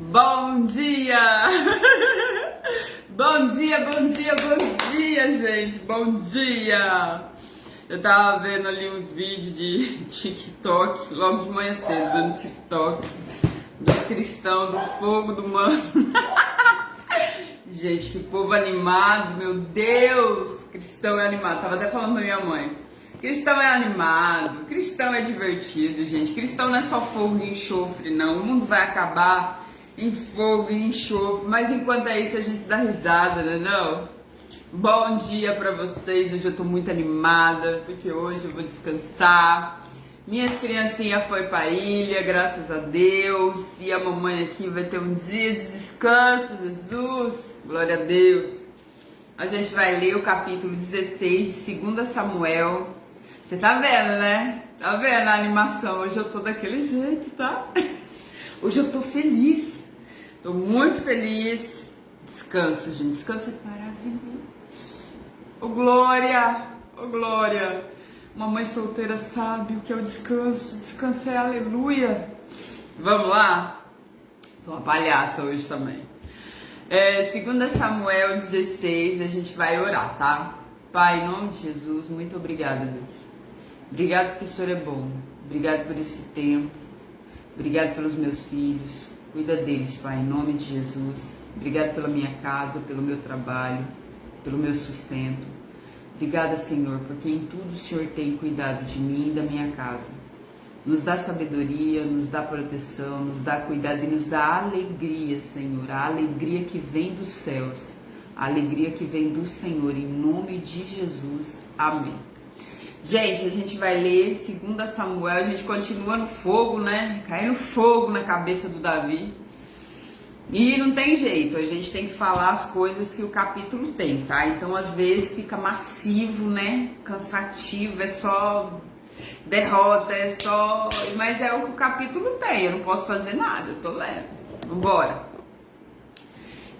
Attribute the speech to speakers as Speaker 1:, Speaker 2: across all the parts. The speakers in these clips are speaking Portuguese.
Speaker 1: Bom dia! Bom dia, bom dia, bom dia, gente! Bom dia! Eu tava vendo ali uns vídeos de TikTok, logo de manhã cedo, vendo TikTok dos cristãos, do fogo do mano. Gente, que povo animado, meu Deus! Cristão é animado, tava até falando pra minha mãe. Cristão é animado, cristão é divertido, gente. Cristão não é só fogo e enxofre, não. O mundo vai acabar em fogo e enxofre, mas enquanto é isso a gente dá risada, né não? Bom dia pra vocês, hoje eu tô muito animada, porque hoje eu vou descansar. Minhas criancinhas foi pra ilha, graças a Deus, e a mamãe aqui vai ter um dia de descanso, Jesus, glória a Deus. A gente vai ler o capítulo 16 de 2 Samuel. Você tá vendo, né? Tá vendo a animação? Hoje eu tô daquele jeito, tá? Hoje eu tô feliz. Tô muito feliz. Descanso, gente. Descanso é maravilhoso. Ô Glória! Ô Glória! Mamãe solteira sabe o que é o descanso. Descanso é aleluia. Vamos lá? Tô uma palhaça hoje também. 2 Samuel 16, a gente vai orar, tá? Pai, em nome de Jesus, muito obrigada, Deus. Obrigado porque o Senhor é bom. Obrigado por esse tempo. Obrigado pelos meus filhos. Cuida deles, Pai, em nome de Jesus. Obrigado pela minha casa, pelo meu trabalho, pelo meu sustento. Obrigada, Senhor, porque em tudo o Senhor tem cuidado de mim e da minha casa. Nos dá sabedoria, nos dá proteção, nos dá cuidado e nos dá alegria, Senhor. A alegria que vem dos céus, a alegria que vem do Senhor, em nome de Jesus. Amém. Gente, a gente vai ler 2 Samuel, a gente continua no fogo, né? Caindo fogo na cabeça do Davi. E não tem jeito, a gente tem que falar as coisas que o capítulo tem, tá? Então, às vezes, fica massivo, né? Cansativo, é só derrota, é só... Mas é o que o capítulo tem, eu não posso fazer nada, eu tô lendo. Vambora.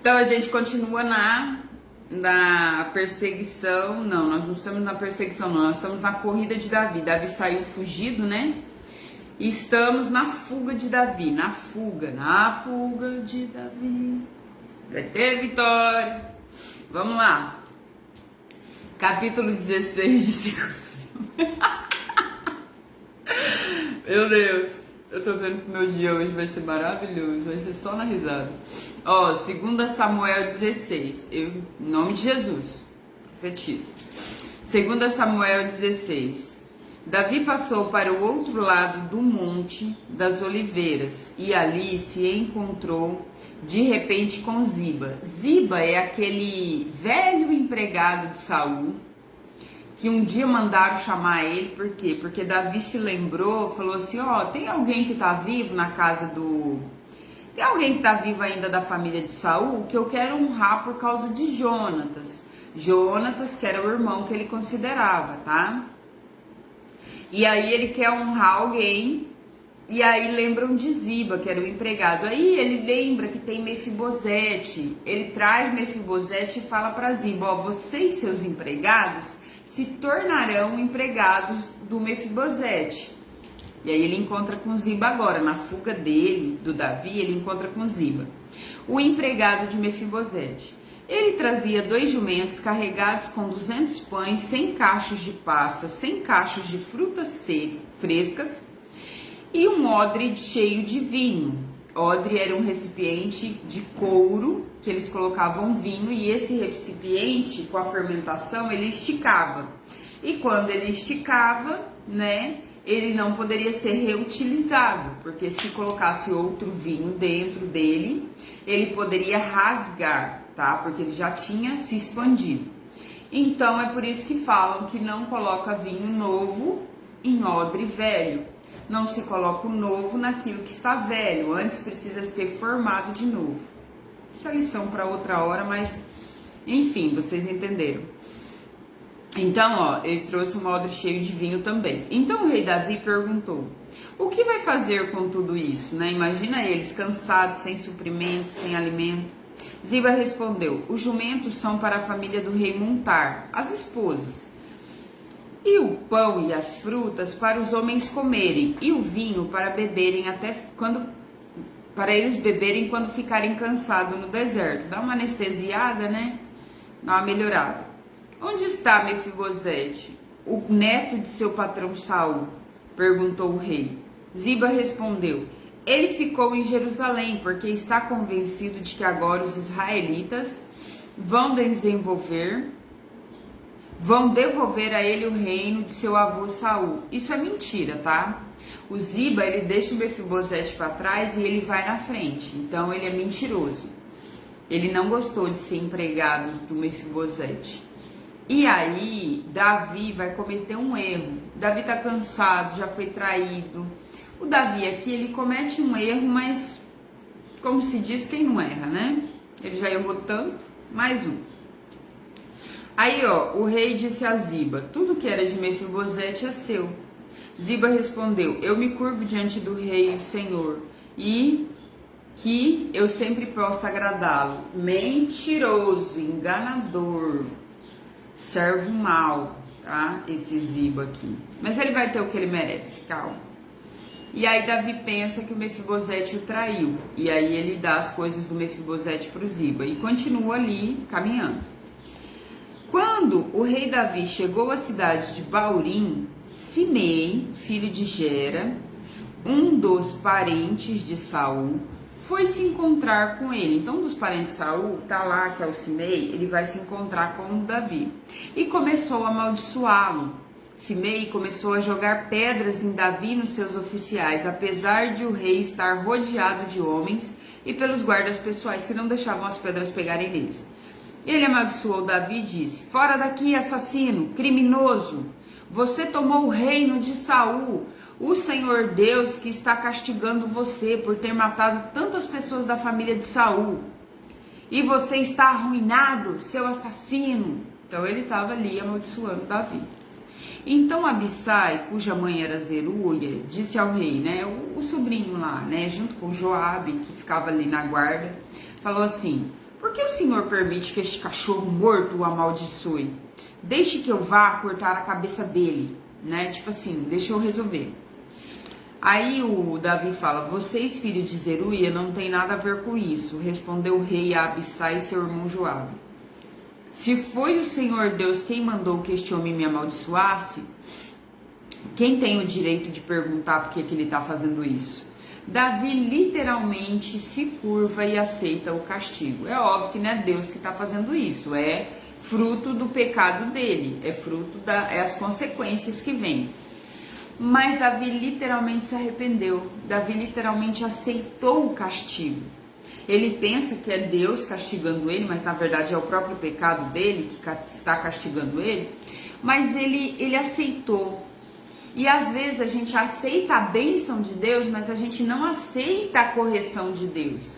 Speaker 1: Então, a gente continua na perseguição. Não, nós não estamos na perseguição, não. Nós estamos na corrida de Davi. Davi saiu fugido, né? E estamos na fuga de Davi. Na fuga de Davi. Vai ter vitória. Vamos lá. Capítulo 16 de 2. Meu Deus. Eu tô vendo que meu dia hoje vai ser maravilhoso. Vai ser só na risada. Ó, 2 Samuel 16. Em nome de Jesus. Profetiza. 2 Samuel 16. Davi passou para o outro lado do Monte das Oliveiras e ali se encontrou de repente com Ziba. Ziba é aquele velho empregado de Saul que um dia mandaram chamar ele, por quê? Porque Davi se lembrou, falou assim, ó, tem alguém que tá vivo na casa do... Tem alguém que tá vivo ainda da família de Saul que eu quero honrar por causa de Jonatas. Jonatas, que era o irmão que ele considerava, tá? E aí ele quer honrar alguém, e aí lembram de Ziba, que era o empregado. Aí ele lembra que tem Mefibosete, ele traz Mefibosete e fala para Ziba, ó, você e seus empregados se tornarão empregados do Mefibosete. E aí ele encontra com Ziba agora, na fuga dele, do Davi, ele encontra com Ziba, o empregado de Mefibosete. Ele trazia 2 jumentos carregados com 200 pães, 100 cachos de passas, 100 cachos de frutas frescas e um odre cheio de vinho. Odre era um recipiente de couro que eles colocavam vinho e esse recipiente, com a fermentação, ele esticava. E quando ele esticava, né, ele não poderia ser reutilizado, porque se colocasse outro vinho dentro dele, ele poderia rasgar, tá? Porque ele já tinha se expandido. Então, é por isso que falam que não coloca vinho novo em odre velho. Não se coloca o novo naquilo que está velho, antes precisa ser formado de novo. Isso é lição para outra hora, mas enfim, vocês entenderam. Então, ó, ele trouxe um odre cheio de vinho também. Então o rei Davi perguntou, o que vai fazer com tudo isso, né? Imagina eles cansados, sem suprimento, sem alimento. Ziba respondeu, os jumentos são para a família do rei montar, as esposas. E o pão e as frutas para os homens comerem, e o vinho para beberem para eles beberem quando ficarem cansados no deserto. Dá uma anestesiada, né? Dá uma melhorada. Onde está Mefibosete, o neto de seu patrão Saul? Perguntou o rei. Ziba respondeu: ele ficou em Jerusalém, porque está convencido de que agora os israelitas vão devolver a ele o reino de seu avô Saul. Isso é mentira, tá? O Ziba, ele deixa o Mefibosete para trás e ele vai na frente. Então ele é mentiroso. Ele não gostou de ser empregado do Mefibosete. E aí, Davi vai cometer um erro. Davi tá cansado, já foi traído. O Davi aqui, ele comete um erro, mas como se diz, quem não erra, né? Ele já errou tanto, mais um. Aí, ó, o rei disse a Ziba: tudo que era de Mefibosete é seu. Ziba respondeu: eu me curvo diante do rei, o Senhor, e que eu sempre possa agradá-lo. Mentiroso, enganador, servo mau, tá? Esse Ziba aqui. Mas ele vai ter o que ele merece, calma. E aí Davi pensa que o Mefibosete o traiu. E aí ele dá as coisas do Mefibosete para o Ziba e continua ali caminhando. Quando o rei Davi chegou à cidade de Baurim, Simei, filho de Gera, um dos parentes de Saul, foi se encontrar com ele. Então, um dos parentes de Saul, tá lá, que é o Simei, ele vai se encontrar com o Davi. E começou a amaldiçoá-lo. Simei começou a jogar pedras em Davi e nos seus oficiais, apesar de o rei estar rodeado de homens e pelos guardas pessoais que não deixavam as pedras pegarem neles. Ele amaldiçoou Davi e disse: fora daqui, assassino, criminoso! Você tomou o reino de Saul, o Senhor Deus que está castigando você por ter matado tantas pessoas da família de Saul. E você está arruinado, seu assassino. Então ele estava ali amaldiçoando Davi. Então Abissai, cuja mãe era Zeruia, disse ao rei, né, o sobrinho lá, né, junto com Joabe, que ficava ali na guarda, falou assim: por que o Senhor permite que este cachorro morto o amaldiçoe? Deixe que eu vá cortar a cabeça dele, né? Tipo assim, deixa eu resolver. Aí o Davi fala: vocês, filhos de Zeruia, não tem nada a ver com isso. Respondeu o rei a Abissai e seu irmão Joabe: se foi o Senhor Deus quem mandou que este homem me amaldiçoasse, quem tem o direito de perguntar por que ele está fazendo isso? Davi literalmente se curva e aceita o castigo. É óbvio que não é Deus que está fazendo isso, é fruto do pecado dele, é fruto as consequências que vêm. Mas Davi literalmente se arrependeu, Davi literalmente aceitou o castigo. Ele pensa que é Deus castigando ele, mas na verdade é o próprio pecado dele que está castigando ele. Mas ele aceitou. E às vezes a gente aceita a bênção de Deus, mas a gente não aceita a correção de Deus.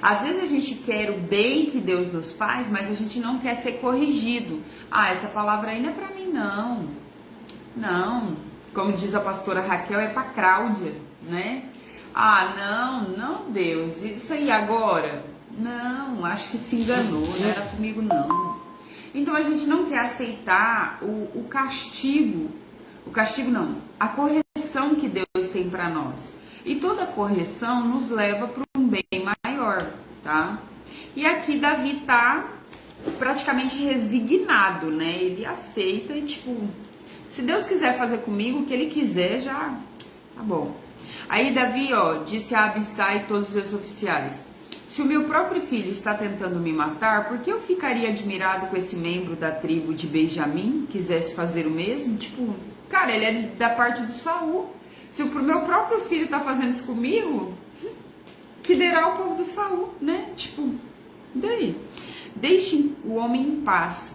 Speaker 1: Às vezes a gente quer o bem que Deus nos faz, mas a gente não quer ser corrigido. Ah, essa palavra aí não é pra mim, não. Não. Como diz a pastora Raquel, é pra Cláudia, né? Ah, não, Deus, isso aí agora? Não, acho que se enganou, não era comigo, não. Então a gente não quer aceitar o castigo. O castigo não, a correção que Deus tem para nós. E toda correção nos leva para um bem maior, tá? E aqui Davi tá praticamente resignado, né? Ele aceita e tipo, se Deus quiser fazer comigo o que ele quiser, já tá bom. Aí Davi, ó, disse a Abissai e todos os seus oficiais: se o meu próprio filho está tentando me matar, por que eu ficaria admirado com esse membro da tribo de Benjamim quisesse fazer o mesmo? Tipo, cara, ele é da parte de Saul. Se o meu próprio filho tá fazendo isso comigo, que derá o povo do Saul, né? Tipo, daí? Deixe o homem em paz.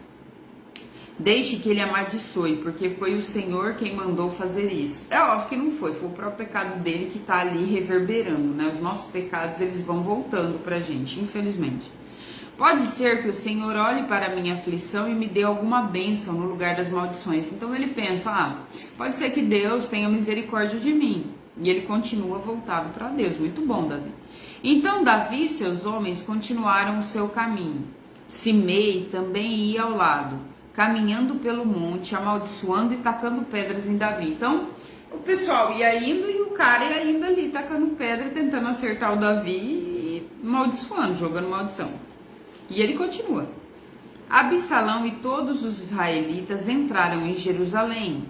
Speaker 1: Deixe que ele amaldiçoe, porque foi o Senhor quem mandou fazer isso. É óbvio que não foi o próprio pecado dele que tá ali reverberando, né? Os nossos pecados, eles vão voltando pra gente, infelizmente. Pode ser que o Senhor olhe para a minha aflição e me dê alguma bênção no lugar das maldições. Então ele pensa, pode ser que Deus tenha misericórdia de mim. E ele continua voltado para Deus. Muito bom, Davi. Então Davi e seus homens continuaram o seu caminho. Simei também ia ao lado, caminhando pelo monte, amaldiçoando e tacando pedras em Davi. Então o pessoal ia indo e cara ainda ali tacando pedra, tentando acertar o Davi e maldiçoando, jogando maldição. E ele continua. Absalão e todos os israelitas entraram em Jerusalém,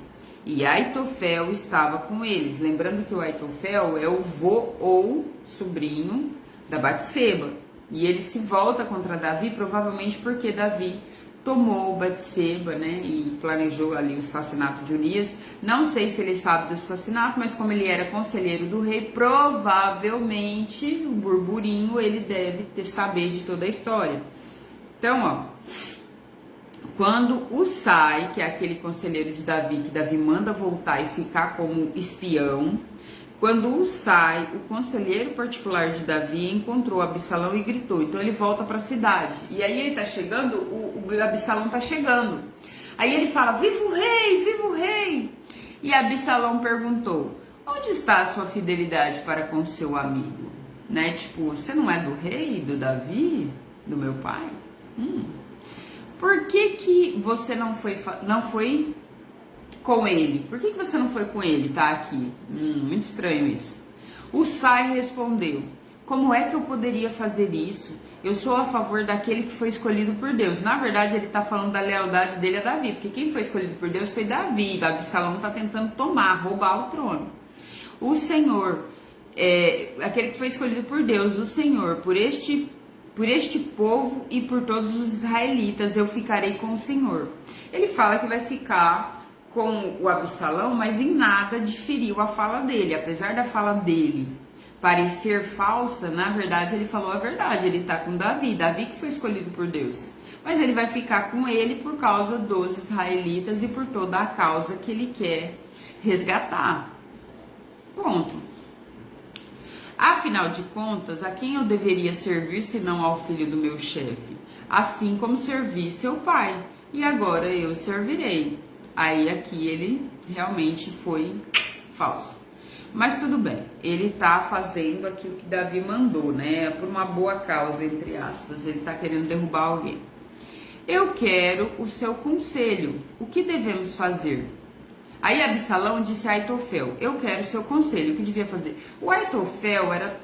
Speaker 1: e Aitofel estava com eles. Lembrando que o Aitofel é o vô ou sobrinho da Batseba. E ele se volta contra Davi, provavelmente porque Davi tomou Batseba, né, e planejou ali o assassinato de Urias. Não sei se ele sabe do assassinato, mas como ele era conselheiro do rei, provavelmente o burburinho ele deve saber de toda a história. Então, ó, quando o Sai, que é aquele conselheiro de Davi, que Davi manda voltar e ficar como espião, quando o Sai, o conselheiro particular de Davi, encontrou Absalão e gritou, então ele volta para a cidade. E aí ele tá chegando, o Absalão tá chegando. Aí ele fala, viva o rei, viva o rei. E Absalão perguntou, onde está a sua fidelidade para com seu amigo? Né? Tipo, você não é do rei, do Davi, do meu pai? Por que você não foi com ele? Por que você não foi com ele? Tá aqui. Muito estranho isso. O Sai respondeu, como é que eu poderia fazer isso? Eu sou a favor daquele que foi escolhido por Deus. Na verdade, ele tá falando da lealdade dele a Davi, porque quem foi escolhido por Deus foi Davi. Absalão tá tentando roubar o trono. O Senhor, aquele que foi escolhido por Deus, o Senhor, por este povo e por todos os israelitas, eu ficarei com o Senhor. Ele fala que vai ficar com o Absalão, mas em nada diferiu a fala dele. Apesar da fala dele parecer falsa, na verdade ele falou a verdade. Ele tá com Davi que foi escolhido por Deus. Mas ele vai ficar com ele por causa dos israelitas e por toda a causa que ele quer resgatar. Ponto. Afinal de contas, a quem eu deveria servir senão ao filho do meu chefe? Assim como servi seu pai, e agora eu servirei. Aí aqui ele realmente foi falso. Mas tudo bem, ele tá fazendo aquilo que Davi mandou, né? Por uma boa causa, entre aspas. Ele tá querendo derrubar alguém. Eu quero o seu conselho. O que devemos fazer? Aí Absalão disse a Aitofel, eu quero o seu conselho, o que devia fazer? O Aitofel era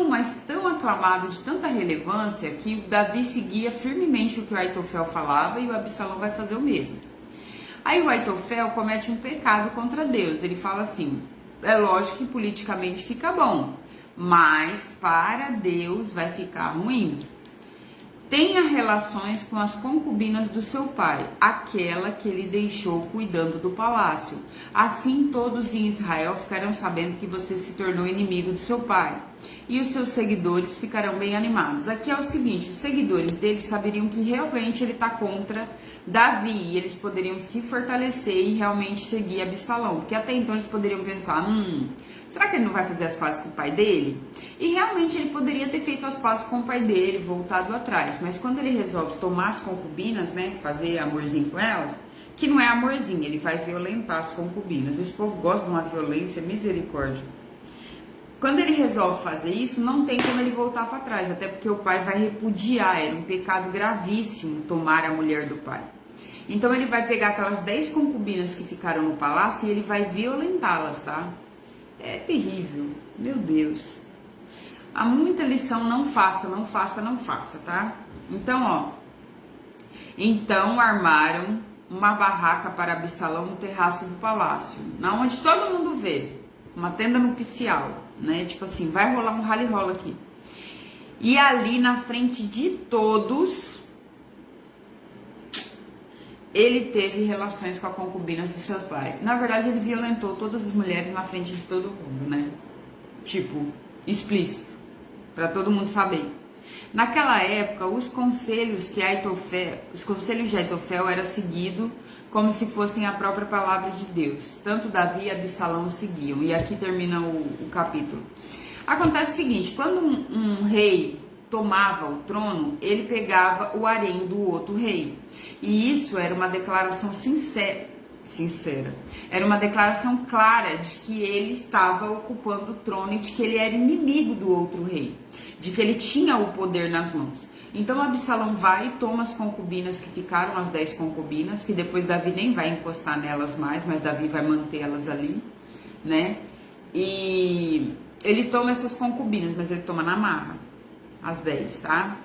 Speaker 1: mas tão aclamado, de tanta relevância, que o Davi seguia firmemente o que o Aitofel falava e o Absalão vai fazer o mesmo. Aí o Aitofel comete um pecado contra Deus, ele fala assim, é lógico que politicamente fica bom, mas para Deus vai ficar ruim. Tenha relações com as concubinas do seu pai, aquela que ele deixou cuidando do palácio. Assim todos em Israel ficarão sabendo que você se tornou inimigo do seu pai. E os seus seguidores ficarão bem animados. Aqui é o seguinte, os seguidores dele saberiam que realmente ele está contra Davi. E eles poderiam se fortalecer e realmente seguir Absalão. Porque até então eles poderiam pensar, será que ele não vai fazer as pazes com o pai dele? E realmente ele poderia ter feito as pazes com o pai dele, voltado atrás. Mas quando ele resolve tomar as concubinas, né, fazer amorzinho com elas, que não é amorzinho, ele vai violentar as concubinas. Esse povo gosta de uma violência, misericórdia. Quando ele resolve fazer isso, não tem como ele voltar para trás, até porque o pai vai repudiar, era um pecado gravíssimo tomar a mulher do pai. Então ele vai pegar aquelas 10 concubinas que ficaram no palácio e ele vai violentá-las, tá? É terrível, meu Deus. Há muita lição, não faça, tá? Então, ó. Então armaram uma barraca para Absalão no terraço do palácio, na onde todo mundo vê, uma tenda nupcial, né? Tipo assim, vai rolar um rally-rola aqui. E ali na frente de todos, ele teve relações com as concubinas do seu pai. Na verdade, ele violentou todas as mulheres na frente de todo mundo, né? Tipo, explícito, para todo mundo saber. Naquela época, os conselhos de Aitofel eram seguidos como se fossem a própria palavra de Deus. Tanto Davi e Absalão o seguiam. E aqui termina o capítulo. Acontece o seguinte, quando um rei tomava o trono, ele pegava o harém do outro rei. E isso era uma declaração sincera. Era uma declaração clara de que ele estava ocupando o trono e de que ele era inimigo do outro rei, de que ele tinha o poder nas mãos. Então Absalão vai e toma as concubinas que ficaram, as 10 concubinas, que depois Davi nem vai encostar nelas mais, mas Davi vai mantê-las ali, né? E ele toma essas concubinas, mas ele toma na marra, as 10, tá?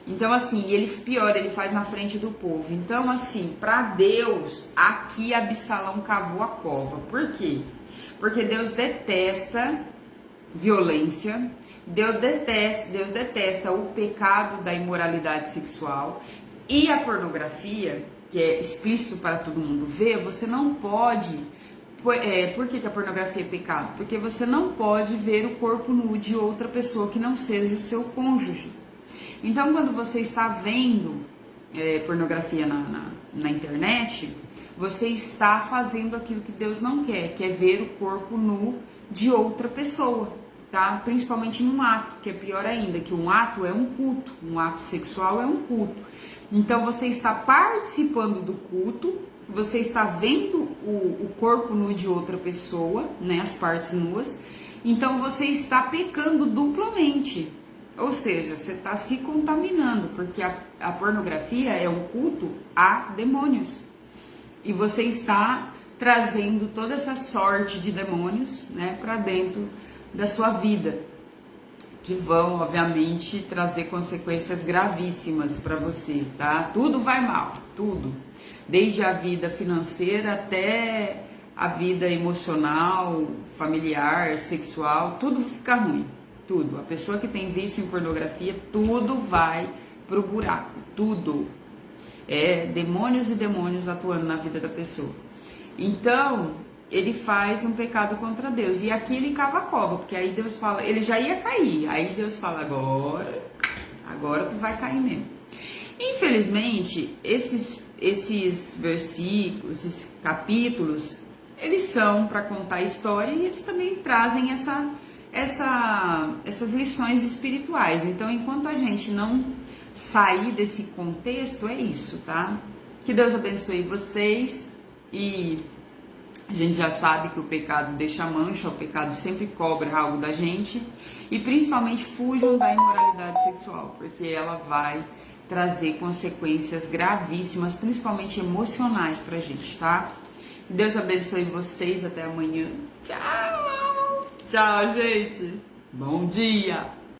Speaker 1: Então, assim, ele pior, ele faz na frente do povo. Então, assim, para Deus, aqui Absalão cavou a cova. Por quê? Porque Deus detesta violência, Deus detesta o pecado da imoralidade sexual e a pornografia, que é explícito para todo mundo ver. Você não pode... por que a pornografia é pecado? Porque você não pode ver o corpo nu de outra pessoa que não seja o seu cônjuge. Então, quando você está vendo pornografia na internet, você está fazendo aquilo que Deus não quer, que é ver o corpo nu de outra pessoa, tá? Principalmente num ato, que é pior ainda, que um ato é um culto, um ato sexual é um culto. Então, você está participando do culto, você está vendo o corpo nu de outra pessoa, né, as partes nuas, então você está pecando duplamente. Ou seja, você está se contaminando, porque a pornografia é um culto a demônios. E você está trazendo toda essa sorte de demônios, né, para dentro da sua vida, que vão, obviamente, trazer consequências gravíssimas para você, tá? Tudo vai mal, tudo. Desde a vida financeira até a vida emocional, familiar, sexual, tudo fica ruim. Tudo. A pessoa que tem vício em pornografia, tudo vai pro buraco. Tudo. É demônios e demônios atuando na vida da pessoa. Então, ele faz um pecado contra Deus. E aqui ele cava a cova, porque aí Deus fala, ele já ia cair. Aí Deus fala, agora tu vai cair mesmo. Infelizmente, esses versículos, esses capítulos, eles são para contar a história e eles também trazem essas lições espirituais. Então, enquanto a gente não sair desse contexto, é isso, tá? Que Deus abençoe vocês. E a gente já sabe que o pecado deixa mancha, o pecado sempre cobra algo da gente. E principalmente fujam da imoralidade sexual, porque ela vai trazer consequências gravíssimas, principalmente emocionais pra gente, tá? Deus abençoe vocês, até amanhã. Tchau! Tchau, gente! Bom dia!